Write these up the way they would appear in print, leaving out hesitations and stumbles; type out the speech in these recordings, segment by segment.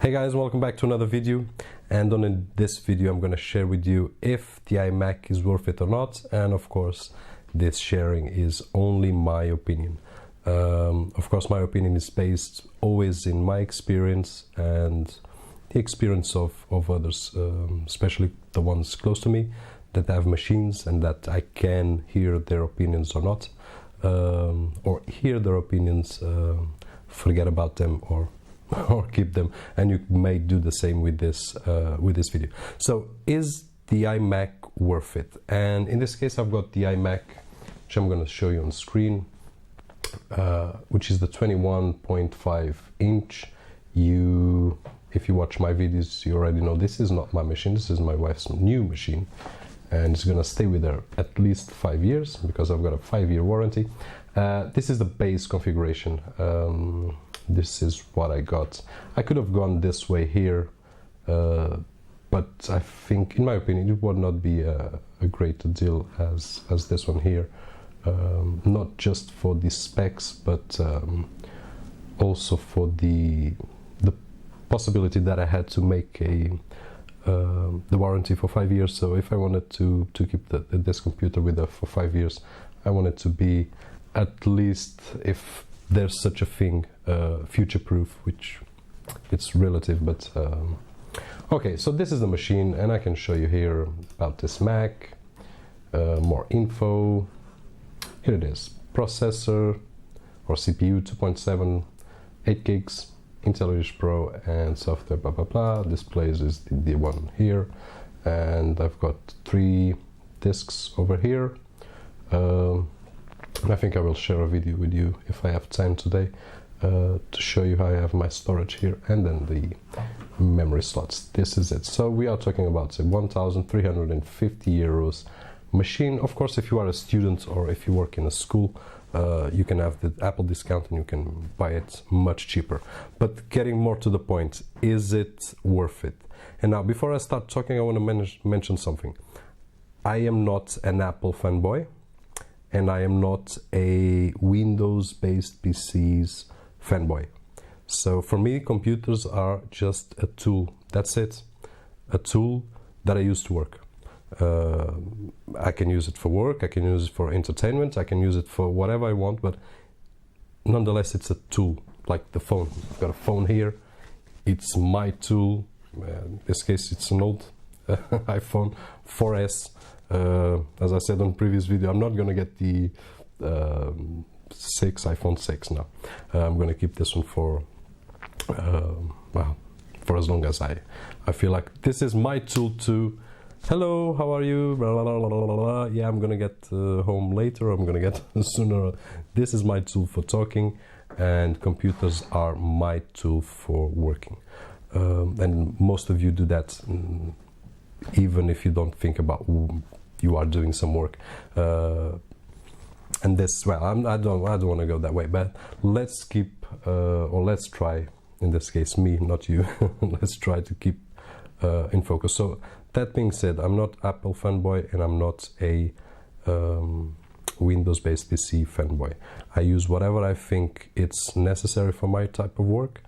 Hey guys, welcome back to another video, and in this video I'm going to share with you if the iMac is worth it or not, and of course this sharing is only my opinion. Of course my opinion is based always in my experience and the experience of others, especially the ones close to me that have machines and that I can hear their opinions or not, or hear their opinions, forget about them or keep them, and you may do the same with this video. So is the iMac worth it? And in this case I've got the iMac, which I'm going to show you on screen, which is the 21.5 inch. If you watch my videos, you already know this is not my machine, this is my wife's new machine, and it's going to stay with her at least 5 years because I've got a 5-year warranty. This is the base configuration. This is what I got. I could have gone this way here, but I think, in my opinion, it would not be a greater deal as this one here. Not just for the specs, but also for the possibility that I had to make the warranty for 5 years. So if I wanted to keep this computer with her for 5 years, I wanted to be at least, if there's such a thing, future-proof, which it's relative, but okay. So this is the machine, and I can show you here about this Mac, more info. Here it is: processor or CPU 2.7, 8 gigs, Intel Edge Pro, and software blah blah blah. Displays is the one here, and I've got 3 discs over here. I think I will share a video with you if I have time today to show you how I have my storage here, and then the memory slots. This is it. So we are talking about a 1,350 euros machine. Of course, if you are a student or if you work in a school, you can have the Apple discount and you can buy it much cheaper. But getting more to the point, is it worth it? And now, before I start talking, I want to mention something. I am not an Apple fanboy, and I am not a Windows-based PCs fanboy. So for me, computers are just a tool. That's it. A tool that I use to work. I can use it for work, I can use it for entertainment, I can use it for whatever I want, but nonetheless it's a tool, like the phone. I've got a phone here, it's my tool. In this case it's an old iPhone 4S. As I said on previous video, I'm not going to get the iPhone 6 now. I'm going to keep this one for well, for as long as I feel like. This is my tool to, hello, how are you, blah, blah, blah, blah, blah, blah. Yeah, I'm going to get home later, I'm going to get sooner. This is my tool for talking, and computers are my tool for working. And most of you do that, even if you don't think about you are doing some work. And this, well, I don't want to go that way, but let's keep, or let's try, in this case me, not you, let's try to keep in focus. So that being said, I'm not Apple fanboy, and I'm not a Windows-based PC fanboy. I use whatever I think it's necessary for my type of work,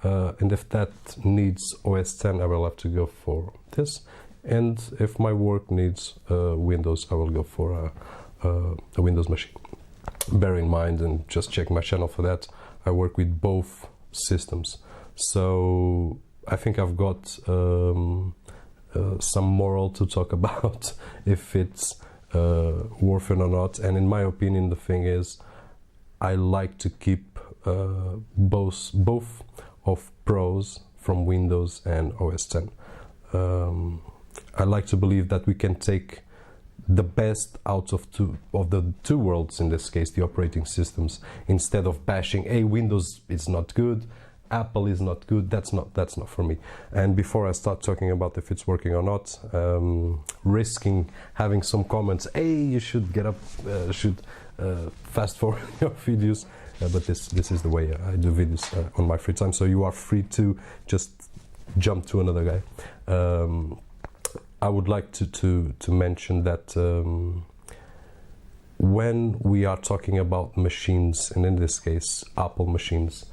and if that needs OS 10, I will have to go for this. And if my work needs Windows, I will go for a Windows machine. Bear in mind, and just check my channel for that, I work with both systems. So I think I've got some moral to talk about if it's worth it or not. And in my opinion, the thing is, I like to keep both of pros from Windows and OS 10. I like to believe that we can take the best out of the two worlds, in this case the operating systems, instead of bashing, hey, Windows is not good, Apple is not good. That's not for me. And before I start talking about if it's working or not, risking having some comments, hey, you should get up, fast forward your videos, but this is the way I do videos on my free time, so you are free to just jump to another guy. I would like to mention that when we are talking about machines, and in this case Apple machines,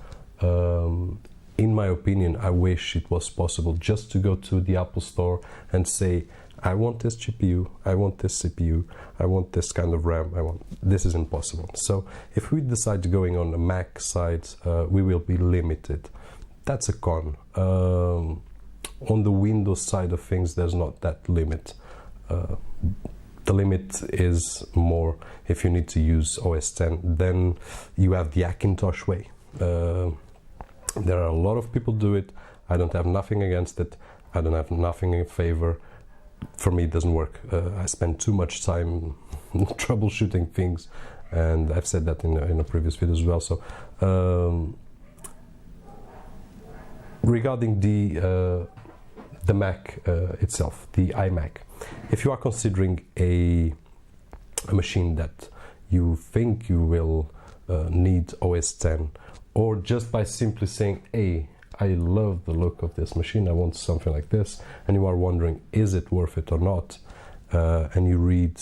in my opinion, I wish it was possible just to go to the Apple Store and say, I want this GPU, I want this CPU, I want this kind of RAM, this is impossible. So if we decide going on the Mac side, we will be limited. That's a con. On the Windows side of things, there's not that limit. The limit is more if you need to use OS X, then you have the Hackintosh way. There are a lot of people do it. I don't have nothing against it. I don't have nothing in favor. For me, it doesn't work. I spend too much time troubleshooting things, and I've said that in a previous video as well. So regarding the Mac itself, the iMac, if you are considering a machine that you think you will need OS X, or just by simply saying, hey, I love the look of this machine, I want something like this, and you are wondering, is it worth it or not? And you read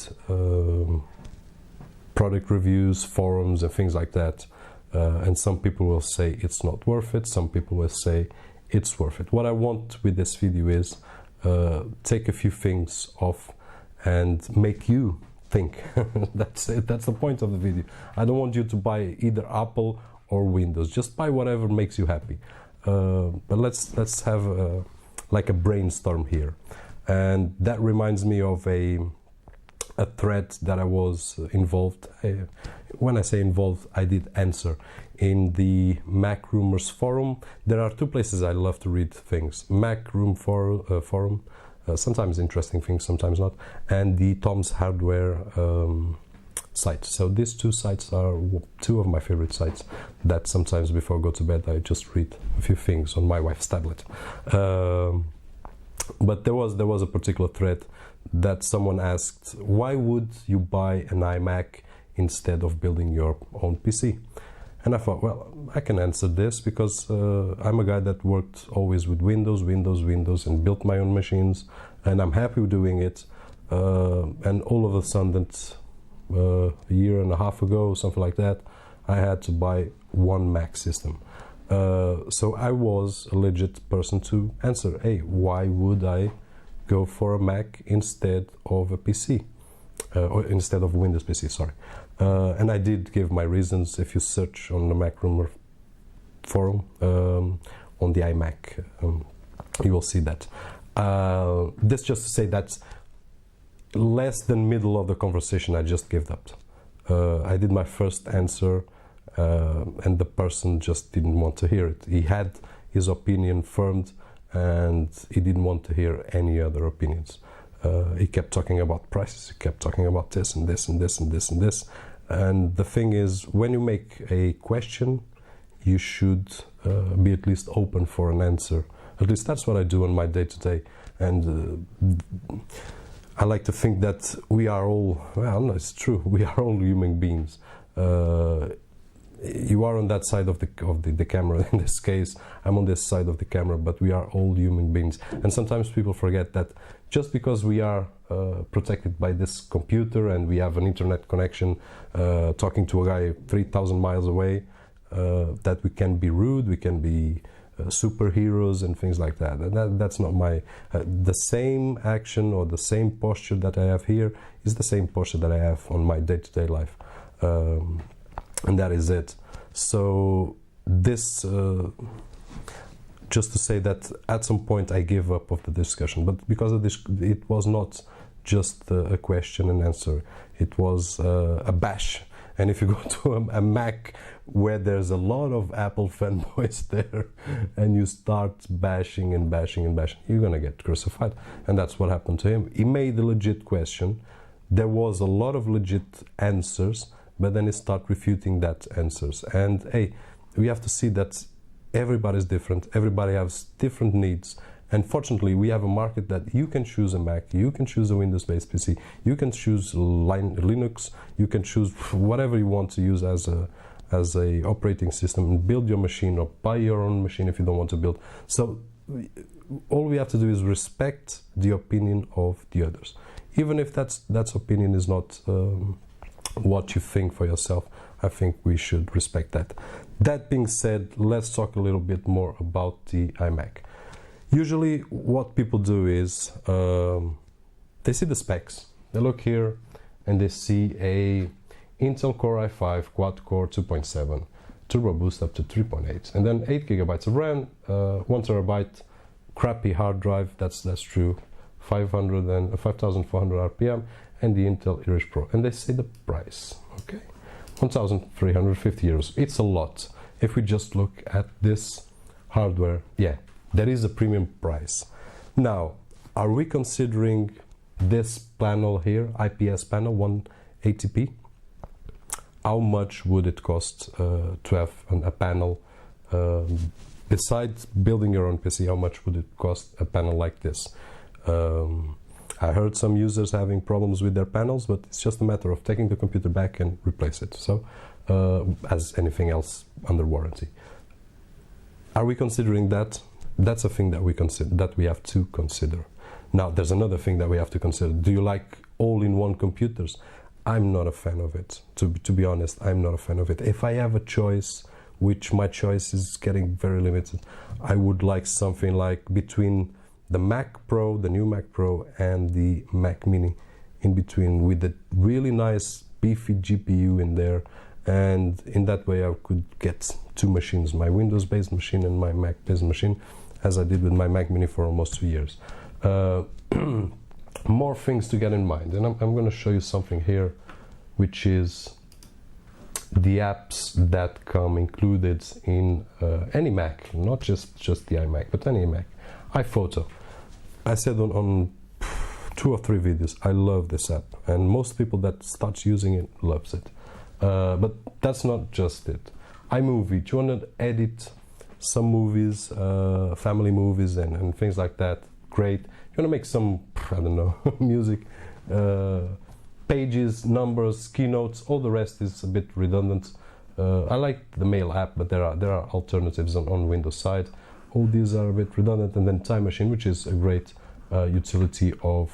product reviews, forums, and things like that, and some people will say it's not worth it, some people will say it's worth it. What I want with this video is take a few things off and make you think. That's it. That's the point of the video. I don't want you to buy either Apple or Windows. Just buy whatever makes you happy. But let's have like a brainstorm here, and that reminds me of a thread that I was involved. When I say involved, I did answer in the Mac Rumors forum. There are two places I love to read things: Mac Room forum, sometimes interesting things, sometimes not, and the Tom's Hardware site. So these two sites are two of my favorite sites that sometimes before I go to bed I just read a few things on my wife's tablet. But there was a particular thread that someone asked, why would you buy an iMac instead of building your own PC? And I thought, well, I can answer this because I'm a guy that worked always with Windows, and built my own machines, and I'm happy with doing it. And all of a sudden, a year and a half ago, something like that, I had to buy one Mac system. So I was a legit person to answer, hey, why would I go for a Mac instead of a PC? Or instead of Windows PC, sorry. And I did give my reasons. If you search on the Mac Rumor forum on the iMac, you will see that. This just to say that less than middle of the conversation I just gave up. I did my first answer and the person just didn't want to hear it. He had his opinion firmed and he didn't want to hear any other opinions. He kept talking about prices, he kept talking about this and this and this and this and this. And the thing is, when you make a question, you should be at least open for an answer. At least that's what I do on my day-to-day. And I like to think that we are all, well, no, it's true, we are all human beings. You are on that side of the camera in this case, I'm on this side of the camera, but we are all human beings. And sometimes people forget that just because we are protected by this computer and we have an internet connection talking to a guy 3,000 miles away, that we can be rude, we can be superheroes and things like that. And that's not my... the same action or the same posture that I have here is the same posture that I have on my day-to-day life. And that is it. So this... just to say that at some point I gave up of the discussion, but because of this, it was not just a question and answer, it was a bash. And if you go to a Mac where there's a lot of Apple fanboys there and you start bashing and bashing and bashing, you're gonna get crucified. And that's what happened to him. He made a legit question, there was a lot of legit answers, but then he started refuting that answers. And hey, we have to see that everybody's different, everybody has different needs, and fortunately we have a market that you can choose a Mac, you can choose a Windows-based PC, you can choose Linux, you can choose whatever you want to use as a operating system and build your machine, or buy your own machine if you don't want to build. So all we have to do is respect the opinion of the others, even if that opinion is not what you think for yourself. I think we should respect that. That being said, let's talk a little bit more about the iMac. Usually what people do is they see the specs, they look here and they see a Intel Core i5 quad-core 2.7 turbo boost up to 3.8 and then 8 gigabytes of RAM, 1 terabyte crappy hard drive, that's true, 5400 RPM, and the Intel Iris Pro, and they say the price, okay, 1,350 euros. It's a lot. If we just look at this hardware, yeah, there is a premium price. Now, are we considering this panel here, IPS panel 180p? How much would it cost to have a panel? Besides building your own PC, how much would it cost a panel like this? I heard some users having problems with their panels, but it's just a matter of taking the computer back and replace it. So, as anything else under warranty. Are we considering that? That's a thing that we have to consider. Now, there's another thing that we have to consider. Do you like all-in-one computers? I'm not a fan of it. To be honest, I'm not a fan of it. If I have a choice, which my choice is getting very limited, I would like something like between the Mac Pro, the new Mac Pro, and the Mac Mini, in between, with a really nice beefy GPU in there, and in that way I could get two machines, my Windows-based machine and my Mac-based machine, as I did with my Mac Mini for almost 2 years. More things to get in mind, and I'm going to show you something here, which is the apps that come included in any Mac, not just the iMac, but any Mac. iPhoto. I said on 2 or 3 videos, I love this app, and most people that start using it loves it. But that's not just it. iMovie, do you want to edit some movies, family movies and things like that? Great. You want to make some, I don't know, music, pages, numbers, keynotes, all the rest is a bit redundant. I like the Mail app, but there are alternatives on Windows side. All these are a bit redundant, and then Time Machine, which is a great utility of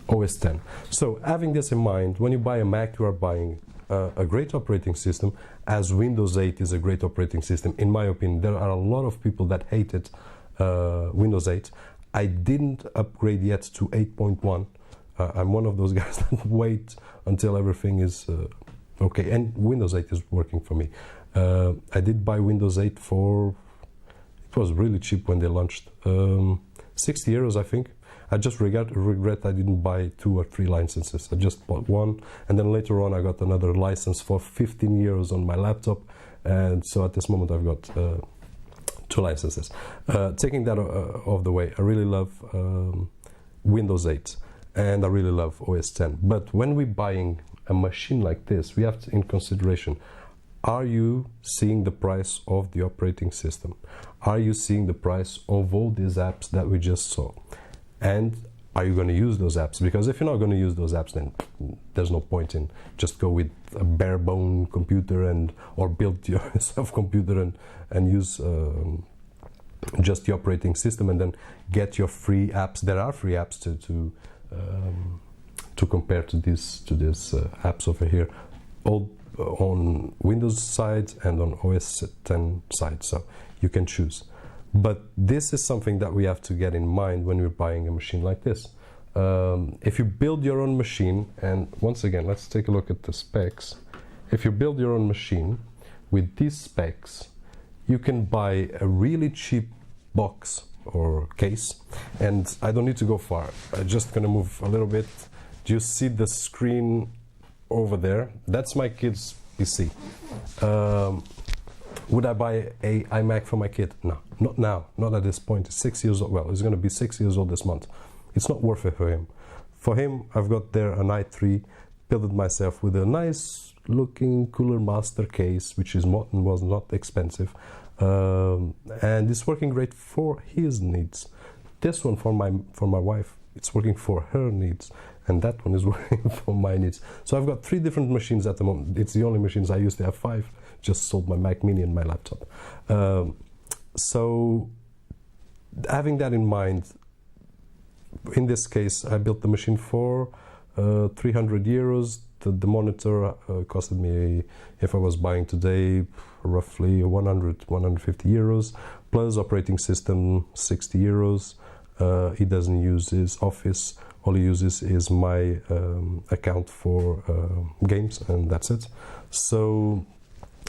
OS X. So having this in mind, when you buy a Mac, you are buying a great operating system, as Windows 8 is a great operating system. In my opinion, there are a lot of people that hated Windows 8. I didn't upgrade yet to 8.1. I'm one of those guys that wait until everything is okay, and Windows 8 is working for me. I did buy Windows 8 for, it was really cheap when they launched, 60 euros I think. I just regret I didn't buy 2 or 3 licenses. I just bought one, and then later on I got another license for 15 euros on my laptop, and so at this moment I've got 2 licenses. Taking that off the way, I really love Windows 8, and I really love OS X. But when we're buying a machine like this, we have to in consideration, are you seeing the price of the operating system? Are you seeing the price of all these apps that we just saw? And are you going to use those apps? Because if you're not going to use those apps, then there's no point in just go with a bare bone computer or build yourself computer and use just the operating system, and then get your free apps. There are free apps to compare to these apps over here, all on Windows side and on OS X side, so you can choose. But this is something that we have to get in mind when we're buying a machine like this. If you build your own machine, and once again, let's take a look at the specs. If you build your own machine with these specs, you can buy a really cheap box or case, and I don't need to go far. I'm just gonna move a little bit. Do you see the screen over there? That's my kid's PC. Would I buy a iMac for my kid? No, not now, not at this point. He's 6 years old. Well, he's going to be 6 years old this month. It's not worth it for him. For him, I've got there an i3, built it myself with a nice looking Cooler Master case, which was not expensive, and it's working great for his needs. This one for my wife, it's working for her needs, and that one is working for my needs. So I've got 3 different machines at the moment. It's the only machines I used to have 5. Just sold my Mac Mini and my laptop. So having that in mind, in this case I built the machine for 300 euros. The monitor costed me, if I was buying today, roughly 150 euros, plus operating system 60 euros. He doesn't use his Office, all he uses is my account for games, and that's it. So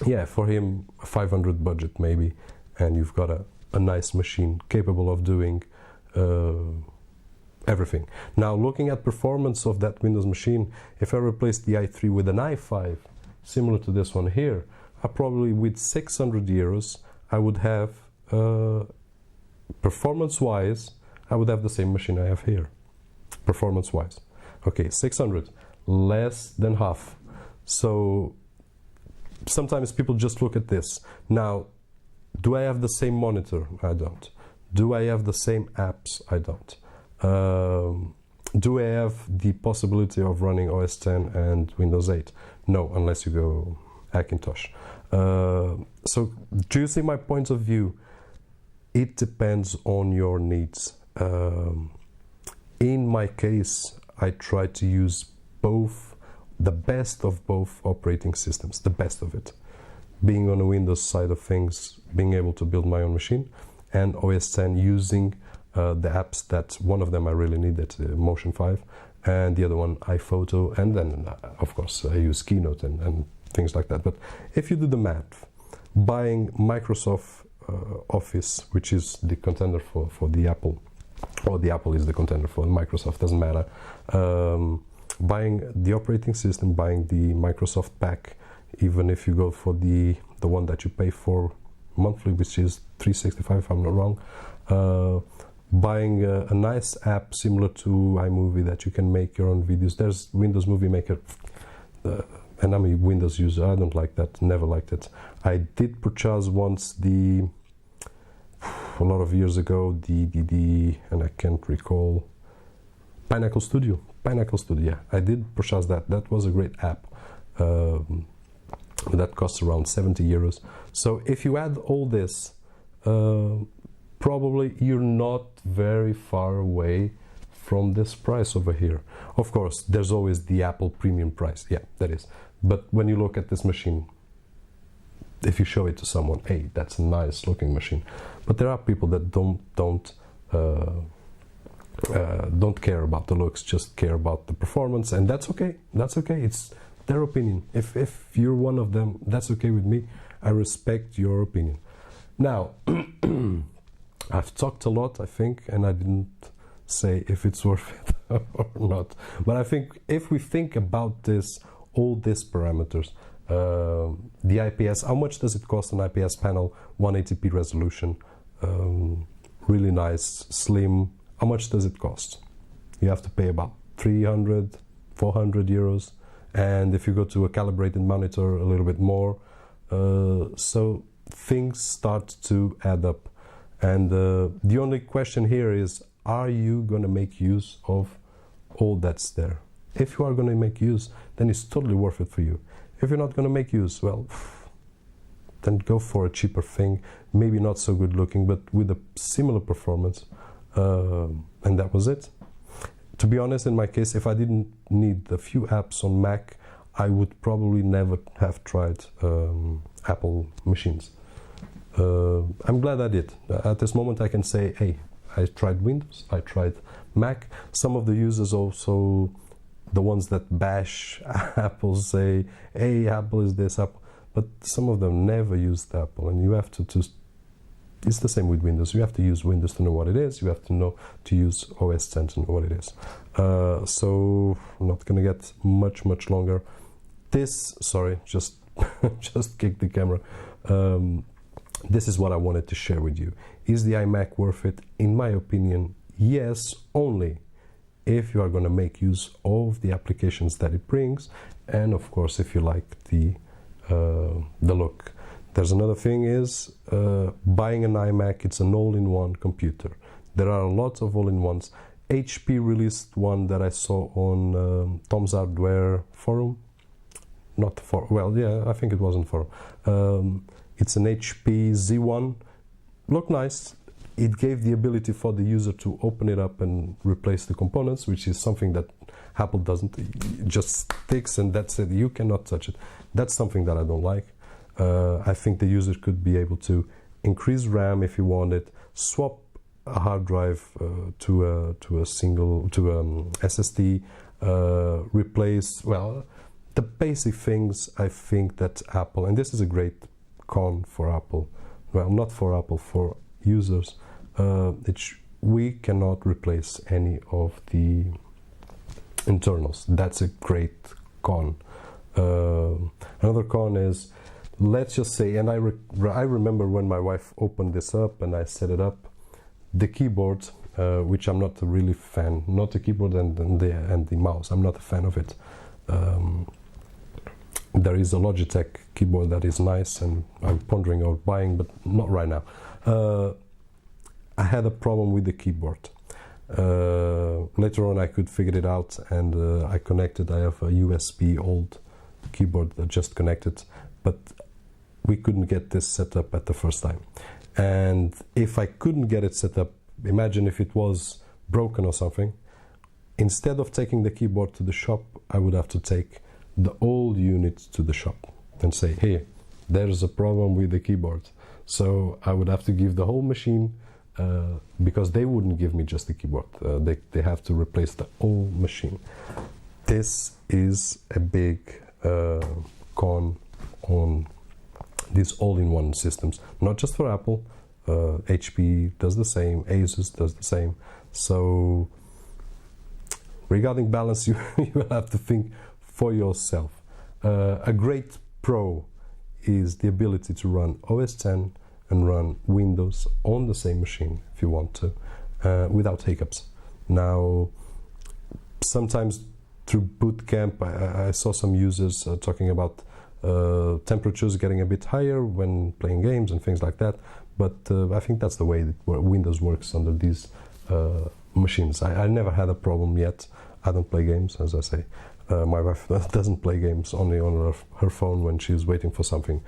yeah, for him 500 budget maybe, and you've got a nice machine capable of doing everything. Now, looking at performance of that Windows machine, if I replace the i3 with an i5 similar to this one here, I probably, with 600 euros, I would have performance wise, I would have the same machine I have here, performance wise. Okay, 600, less than half. So sometimes people just look at this. Now, do I have the same monitor? I don't. Do I have the same apps? I don't. Do I have the possibility of running OS X and Windows 8? No, unless you go Hackintosh. So do you see my point of view? It depends on your needs. In my case, I try to use both, the best of both operating systems, the best of it. Being on the Windows side of things, being able to build my own machine, and OS X using the apps that one of them I really needed, Motion 5, and the other one iPhoto, and then of course I use Keynote and things like that. But if you do the math, buying Microsoft Office, which is the contender for the Apple, or the Apple is the contender for Microsoft, doesn't matter, buying the operating system, buying the Microsoft pack, even if you go for the one that you pay for monthly, which is $365 if I'm not wrong, buying a nice app similar to iMovie that you can make your own videos. There's Windows Movie Maker, and I'm a Windows user. I don't like that, never liked it. I did purchase once a lot of years ago, and I can't recall, Pinnacle Studio, yeah, I did purchase that. That was a great app. That costs around 70 euros. So if you add all this, probably you're not very far away from this price over here. Of course, there's always the Apple premium price. Yeah, that is. But when you look at this machine, if you show it to someone, hey, that's a nice looking machine. But there are people that don't care about the looks, just care about the performance, and that's okay. That's okay. It's their opinion. If you're one of them, that's okay with me. I respect your opinion. Now, I've talked a lot, I think, and I didn't say if it's worth it or not. But I think if we think about this, all these parameters, the IPS, how much does it cost an IPS panel, 180p resolution, really nice, slim, how much does it cost? You have to pay about 300, 400 euros. And if you go to a calibrated monitor, a little bit more. So things start to add up. And the only question here is, are you going to make use of all that's there? If you are going to make use, then it's totally worth it for you. If you're not going to make use, well, then go for a cheaper thing, maybe not so good looking, but with a similar performance. And that was it. To be honest, in my case, if I didn't need a few apps on Mac, I would probably never have tried Apple machines. I'm glad I did. At this moment I can say, hey, I tried Windows, I tried Mac. Some of the users also, the ones that bash Apple, say, hey, Apple is this, Apple. But some of them never used Apple, and you have to it's the same with Windows. You have to use Windows to know what it is. You have to know to use OS X to know what it is. So I'm not gonna get much longer. This, sorry, just kick the camera. This is what I wanted to share with you. Is the iMac worth it? In my opinion, yes, only if you are going to make use of the applications that it brings, and of course if you like the look. There's another thing is buying an iMac. It's an all-in-one computer. There are lots of all-in-ones. HP released one that I saw on Tom's Hardware forum. Not for, well, yeah, I think it wasn't for. It's an HP Z1. Look nice. it gave the ability for the user to open it up and replace the components, which is something that Apple doesn't. It just sticks and that's it. You cannot touch it. That's something that I don't like. I think the user could be able to increase RAM if you want it, swap a hard drive to a single SSD, replace, well, the basic things. I think that Apple, and this is a great con for Apple, well, not for Apple, for users, we cannot replace any of the internals. That's a great con. Another con is, let's just say, and I remember when my wife opened this up and I set it up, the keyboard, which I'm not a really fan, not the keyboard and the mouse, I'm not a fan of it. There is a Logitech keyboard that is nice and I'm pondering on buying, but not right now. I had a problem with the keyboard. Later on I could figure it out, and I have a USB old keyboard that just connected, but we couldn't get this set up at the first time. And if I couldn't get it set up, imagine if it was broken or something, instead of taking the keyboard to the shop, I would have to take the old unit to the shop and say, hey, there's a problem with the keyboard. So I would have to give the whole machine, because they wouldn't give me just the keyboard. They have to replace the whole machine. This is a big con on these all-in-one systems, not just for Apple. HP does the same, Asus does the same. So regarding balance, you will have to think for yourself. A great pro is the ability to run OS X and run Windows on the same machine if you want to, without hiccups. Now, sometimes through boot camp, I saw some users talking about temperatures getting a bit higher when playing games and things like that, but I think that's the way that Windows works under these machines. I never had a problem yet. I don't play games, as I say. My wife doesn't play games, only on her phone when she's waiting for something.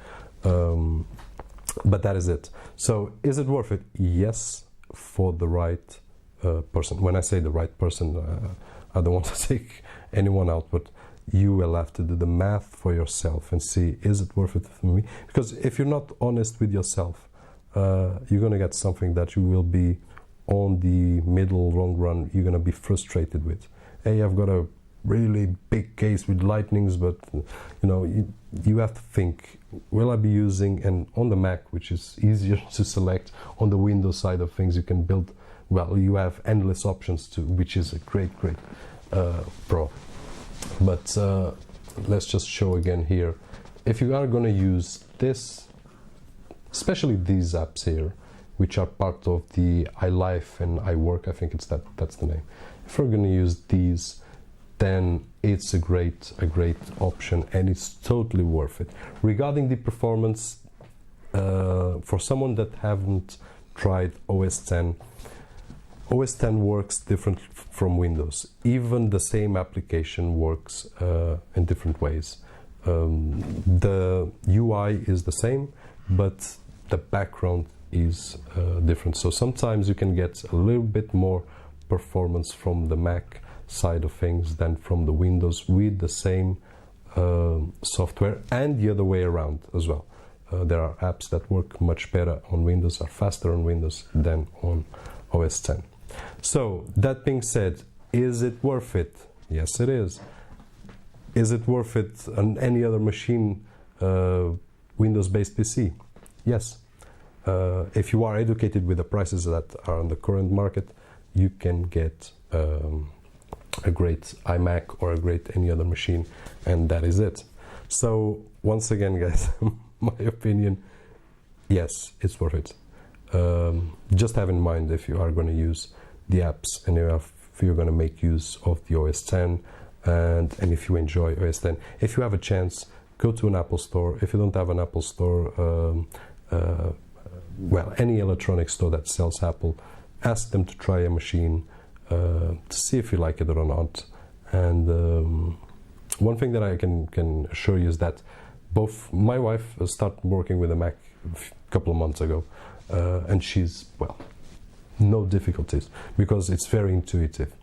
But that is it. So is it worth it? Yes, for the right person. When I say the right person, I don't want to take anyone out, but you will have to do the math for yourself and see, is it worth it for me? Because if you're not honest with yourself, you're going to get something that you will be, on the middle long run, you're going to be frustrated with. Hey, I've got a really big case with lightnings, but you have to think, will I be using, and on the Mac, which is easier to select, on the Windows side of things, you can build, well, you have endless options too, which is a great pro. But let's just show again here, if you are going to use this, especially these apps here, which are part of the iLife and iWork, I think that's the name. If we're going to use these, then it's a great option, and it's totally worth it. Regarding the performance, for someone that haven't tried OS X, OS X works different from Windows. Even the same application works in different ways. The UI is the same, but the background is different. So sometimes you can get a little bit more performance from the Mac side of things than from the Windows with the same software, and the other way around as well. There are apps that work much better on Windows, are faster on Windows than on OS X. So that being said, is it worth it? Yes, it is. Is it worth it on any other machine, Windows-based PC? Yes. If you are educated with the prices that are on the current market, you can get a great iMac or a great any other machine, and that is it. So once again, guys, my opinion, yes, it's worth it. Just have in mind, if you are going to use the apps and if you're going to make use of the OS X, and if you enjoy OS X, if you have a chance, go to an Apple store. If you don't have an Apple store, well, any electronic store that sells Apple, ask them to try a machine to see if you like it or not. And one thing that I can assure you is that both my wife started working with a Mac a couple of months ago, and she's, well, no difficulties, because it's very intuitive.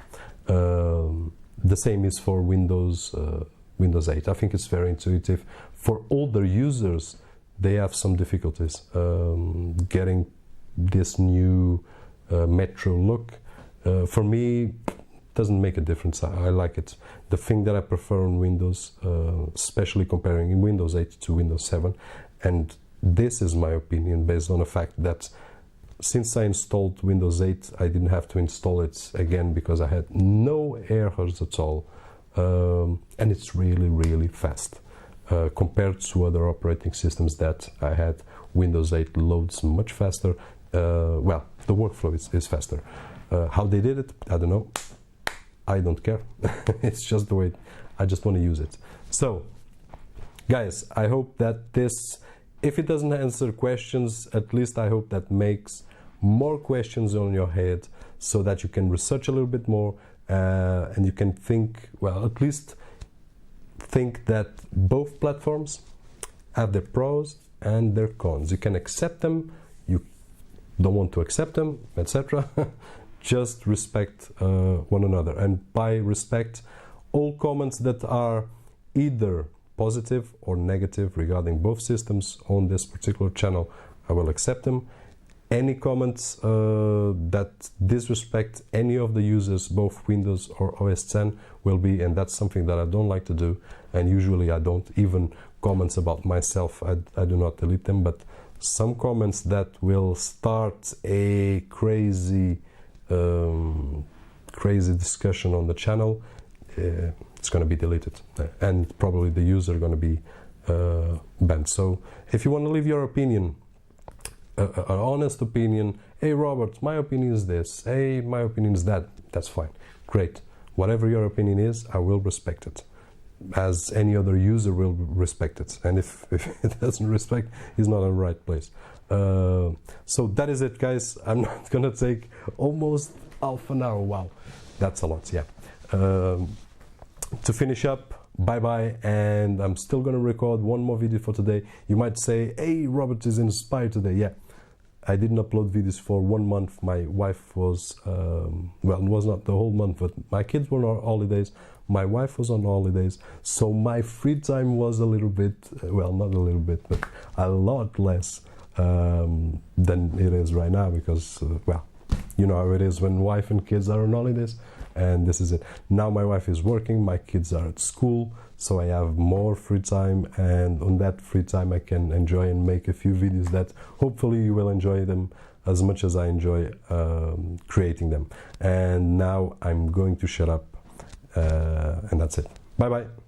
The same is for Windows 8. I think it's very intuitive. For older users, they have some difficulties getting this new Metro look. For me, doesn't make a difference. I like it. The thing that I prefer on Windows, especially comparing Windows 8 to Windows 7, and this is my opinion based on the fact that since I installed Windows 8, I didn't have to install it again because I had no errors at all, and it's really, really fast. Compared to other operating systems that I had, Windows 8 loads much faster. Well, the workflow is faster. How they did it, I don't know. I don't care. It's just the way I just want to use it. So, guys, I hope that this, if it doesn't answer questions, at least I hope that makes more questions on your head so that you can research a little bit more and you can think, well, at least think that both platforms have their pros and their cons. You can accept them, you don't want to accept them, etc. Just respect one another, and by respect, all comments that are either positive or negative regarding both systems on this particular channel, I will accept them. Any comments that disrespect any of the users, both Windows or OS X, will be, and that's something that I don't like to do, and usually I don't. Even comments about myself, I do not delete them, but some comments that will start a crazy discussion on the channel, it's going to be deleted, and probably the user going to be banned. So if you want to leave your opinion, an honest opinion, hey Robert, my opinion is this, hey, my opinion is that, that's fine, great. Whatever your opinion is, I will respect it, as any other user will respect it, and if it doesn't respect, he's not in the right place. So that is it, guys. I'm not gonna take almost half an hour. Wow, that's a lot. Yeah. To finish up, bye bye, and I'm still gonna record one more video for today. You might say, hey, Robert is inspired today. Yeah, I didn't upload videos for 1 month. My wife was well, it was not the whole month, but my kids were on holidays, my wife was on holidays, so my free time was a little bit, well, not a little bit, but a lot less than it is right now, because well, you know how it is when wife and kids are on holidays, and this is it. Now my wife is working, my kids are at school, so I have more free time, and on that free time I can enjoy and make a few videos that hopefully you will enjoy them as much as I enjoy creating them. And now I'm going to shut up, and that's it. Bye bye.